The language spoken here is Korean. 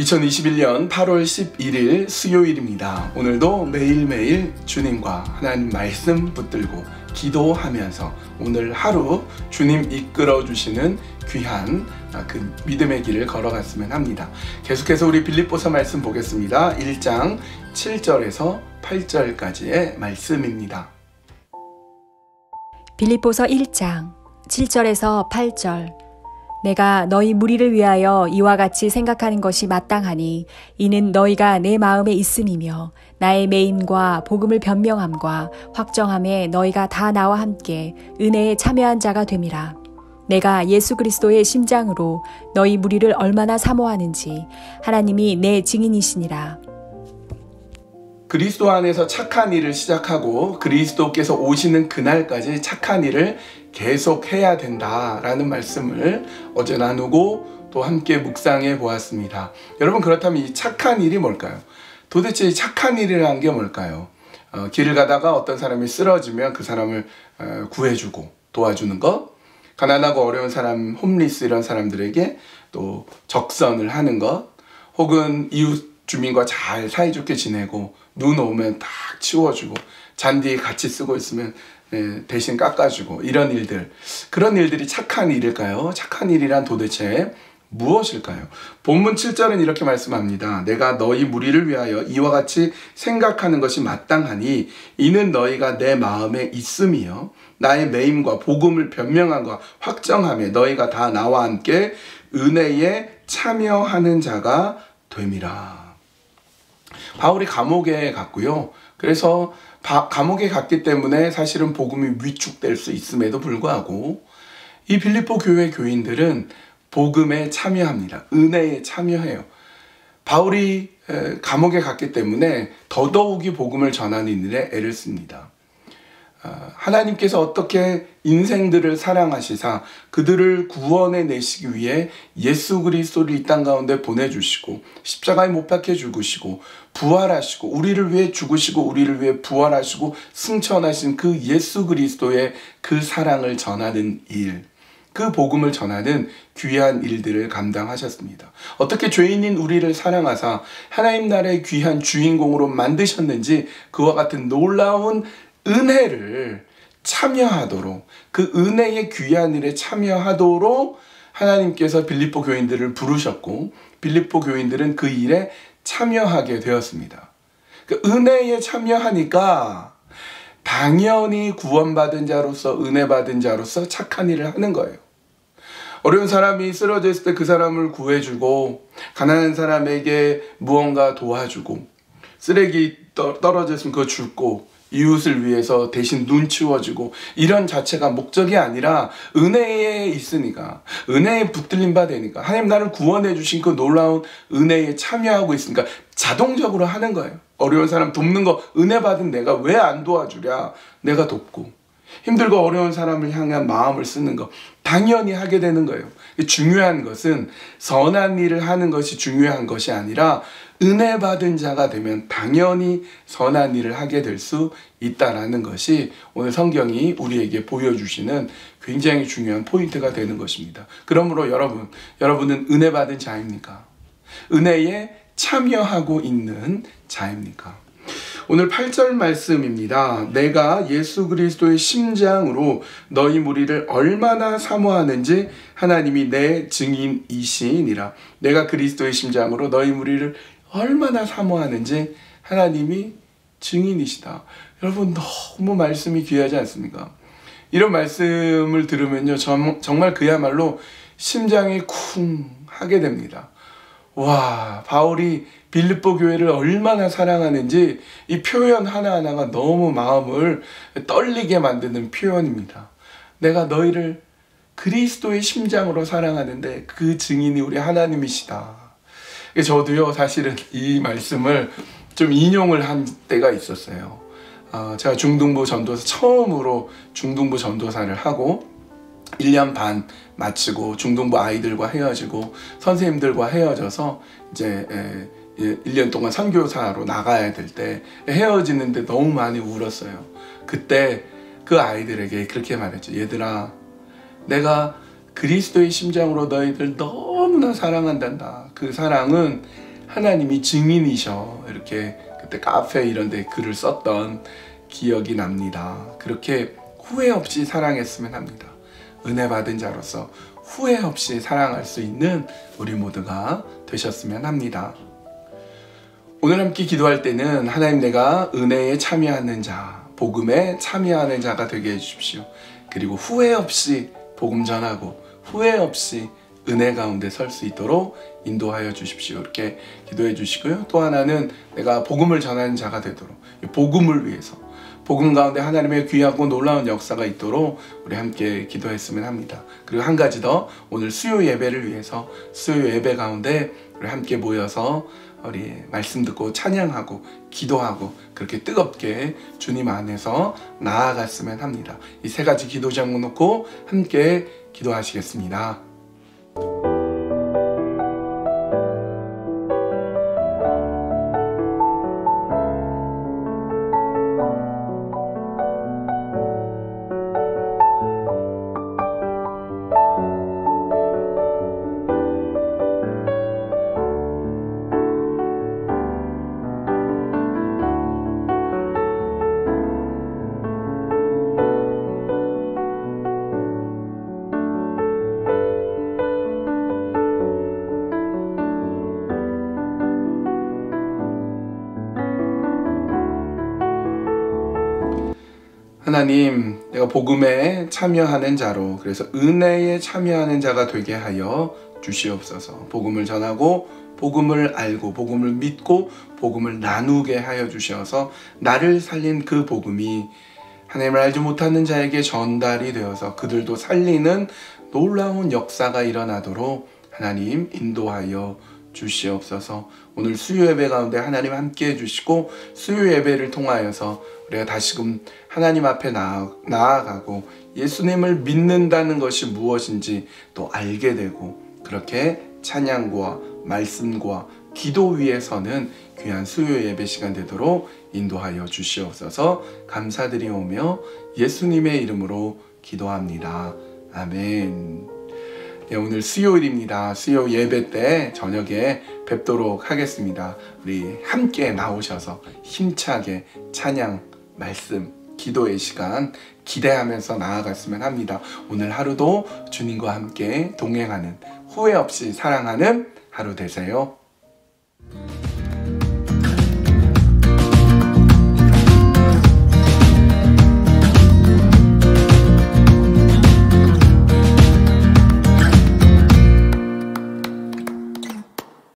2021년 8월 11일 수요일입니다. 오늘도 매일매일 주님과 하나님 말씀 붙들고 기도하면서 오늘 하루 주님 이끌어 주시는 귀한 그 믿음의 길을 걸어갔으면 합니다. 계속해서 우리 빌립보서 말씀 보겠습니다. 1장 7절에서 8절까지의 말씀입니다. 빌립보서 1장 7절에서 8절. 내가 너희 무리를 위하여 이와 같이 생각하는 것이 마땅하니 이는 너희가 내 마음에 있음이며 나의 매임과 복음을 변명함과 확정함에 너희가 다 나와 함께 은혜에 참여한 자가 됨이라. 내가 예수 그리스도의 심장으로 너희 무리를 얼마나 사모하는지 하나님이 내 증인이시니라. 그리스도 안에서 착한 일을 시작하고 그리스도께서 오시는 그날까지 착한 일을 계속해야 된다라는 말씀을 어제 나누고 또 함께 묵상해 보았습니다. 여러분, 그렇다면 이 착한 일이 뭘까요? 도대체 이 착한 일이라는 게 뭘까요? 길을 가다가 어떤 사람이 쓰러지면 그 사람을 구해주고 도와주는 것, 가난하고 어려운 사람, 홈리스 이런 사람들에게 또 적선을 하는 것, 혹은 이웃 주민과 잘 사이좋게 지내고 눈 오면 딱 치워주고 잔디 같이 쓰고 있으면 대신 깎아주고 이런 일들, 그런 일들이 착한 일일까요? 착한 일이란 도대체 무엇일까요? 본문 7절은 이렇게 말씀합니다. 내가 너희 무리를 위하여 이와 같이 생각하는 것이 마땅하니 이는 너희가 내 마음에 있음이요 나의 매임과 복음을 변명함과 확정함에 너희가 다 나와 함께 은혜에 참여하는 자가 됨이라. 바울이 감옥에 갔고요. 그래서 감옥에 갔기 때문에 사실은 복음이 위축될 수 있음에도 불구하고 이 빌립보 교회 교인들은 복음에 참여합니다. 은혜에 참여해요. 바울이 감옥에 갔기 때문에 더더욱이 복음을 전하는 일에 애를 씁니다. 하나님께서 어떻게 인생들을 사랑하시사 그들을 구원해 내시기 위해 예수 그리스도를 이 땅 가운데 보내주시고 십자가에 못 박혀 죽으시고 부활하시고 우리를 위해 죽으시고 우리를 위해 부활하시고 승천하신 그 예수 그리스도의 그 사랑을 전하는 일, 그 복음을 전하는 귀한 일들을 감당하셨습니다. 어떻게 죄인인 우리를 사랑하사 하나님 나라의 귀한 주인공으로 만드셨는지 그와 같은 놀라운 은혜를 참여하도록, 그 은혜의 귀한 일에 참여하도록 하나님께서 빌립보 교인들을 부르셨고 빌립보 교인들은 그 일에 참여하게 되었습니다. 그 은혜에 참여하니까 당연히 구원받은 자로서, 은혜 받은 자로서 착한 일을 하는 거예요. 어려운 사람이 쓰러져 있을 때 그 사람을 구해주고, 가난한 사람에게 무언가 도와주고, 쓰레기 떨어져 있으면 그거 줍고, 이웃을 위해서 대신 눈 치워주고, 이런 자체가 목적이 아니라 은혜에 있으니까, 은혜에 붙들림 바 되니까, 하나님 나를 구원해 주신 그 놀라운 은혜에 참여하고 있으니까 자동적으로 하는 거예요. 어려운 사람 돕는 거 은혜 받은 내가 왜 안 도와주랴? 내가 돕고, 힘들고 어려운 사람을 향한 마음을 쓰는 거 당연히 하게 되는 거예요. 중요한 것은 선한 일을 하는 것이 중요한 것이 아니라 은혜 받은 자가 되면 당연히 선한 일을 하게 될 수 있다는 것이 오늘 성경이 우리에게 보여주시는 굉장히 중요한 포인트가 되는 것입니다. 그러므로 여러분은 은혜 받은 자입니까? 은혜에 참여하고 있는 자입니까? 오늘 8절 말씀입니다. 내가 예수 그리스도의 심장으로 너희 무리를 얼마나 사모하는지 하나님이 내 증인이시니라. 내가 그리스도의 심장으로 너희 무리를 얼마나 사모하는지 하나님이 증인이시다. 여러분, 너무 말씀이 귀하지 않습니까? 이런 말씀을 들으면요, 정말 그야말로 심장이 쿵 하게 됩니다. 와, 바울이 빌립보 교회를 얼마나 사랑하는지 이 표현 하나하나가 너무 마음을 떨리게 만드는 표현입니다. 내가 너희를 그리스도의 심장으로 사랑하는데 그 증인이 우리 하나님이시다. 저도요, 사실은 이 말씀을 좀 인용을 한 때가 있었어요. 제가 중등부 전도사, 처음으로 중등부 전도사를 하고 1년 반 마치고 중등부 아이들과 헤어지고 선생님들과 헤어져서 이제 1년 동안 선교사로 나가야 될 때 헤어지는데 너무 많이 울었어요. 그때 그 아이들에게 그렇게 말했죠. 얘들아, 내가 그리스도의 심장으로 너희들 너무나 사랑한단다. 그 사랑은 하나님이 증인이셔. 이렇게 그때 카페 이런 데 글을 썼던 기억이 납니다. 그렇게 후회 없이 사랑했으면 합니다. 은혜 받은 자로서 후회 없이 사랑할 수 있는 우리 모두가 되셨으면 합니다. 오늘 함께 기도할 때는 하나님, 내가 은혜에 참여하는 자, 복음에 참여하는 자가 되게 해주십시오. 그리고 후회 없이 복음 전하고 후회 없이 은혜 가운데 설 수 있도록 인도하여 주십시오. 이렇게 기도해 주시고요. 또 하나는 내가 복음을 전하는 자가 되도록, 복음을 위해서, 복음 가운데 하나님의 귀하고 놀라운 역사가 있도록 우리 함께 기도했으면 합니다. 그리고 한 가지 더, 오늘 수요 예배를 위해서 수요 예배 가운데 우리 함께 모여서 우리 말씀 듣고 찬양하고 기도하고 그렇게 뜨겁게 주님 안에서 나아갔으면 합니다. 이 세 가지 기도 제목 놓고 함께 기도하시겠습니다. 하나님, 내가 복음에 참여하는 자로, 그래서 은혜에 참여하는 자가 되게 하여 주시옵소서. 복음을 전하고 복음을 알고 복음을 믿고 복음을 나누게 하여 주셔서 나를 살린 그 복음이 하나님을 알지 못하는 자에게 전달이 되어서 그들도 살리는 놀라운 역사가 일어나도록 하나님 인도하여 주시옵소서. 오늘 수요 예배 가운데 하나님 함께 해주시고 수요 예배를 통하여서 우리가 다시금 하나님 앞에 나아가고 예수님을 믿는다는 것이 무엇인지 또 알게 되고, 그렇게 찬양과 말씀과 기도 위에서는 귀한 수요 예배 시간 되도록 인도하여 주시옵소서. 감사드리오며 예수님의 이름으로 기도합니다. 아멘. 네, 오늘 수요일입니다. 수요 예배 때 저녁에 뵙도록 하겠습니다. 우리 함께 나오셔서 힘차게 찬양, 말씀, 기도의 시간 기대하면서 나아갔으면 합니다. 오늘 하루도 주님과 함께 동행하는, 후회 없이 사랑하는 하루 되세요.